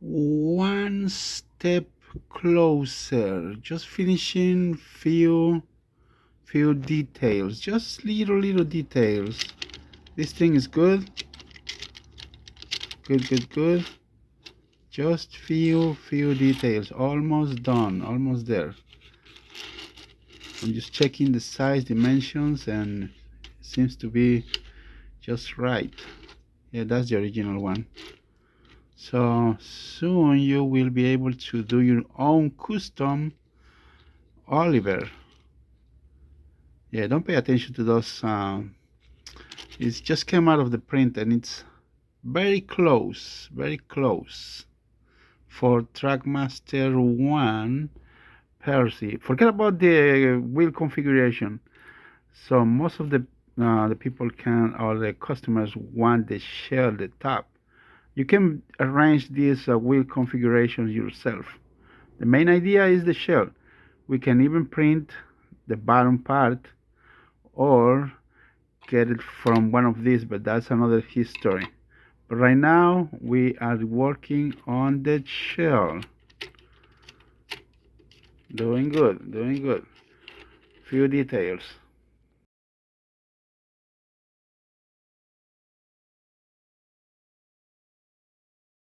one step closer, just finishing few details, just little details. This thing is good, good. Just few details, almost done, almost there. I'm just checking the size, dimensions, and it seems to be just right. Yeah, that's the original one. So soon you will be able to do your own custom Oliver. Yeah, don't pay attention to those. It just came out of the print and it's very close for Trackmaster 1 Percy. Forget about the wheel configuration. So most of the people can, or the customers want the shell, the top. You can arrange these wheel configurations yourself. The main idea is the shell. We can even print the bottom part or get it from one of these, but that's another history. But right now we are working on the shell. Doing good. Few details.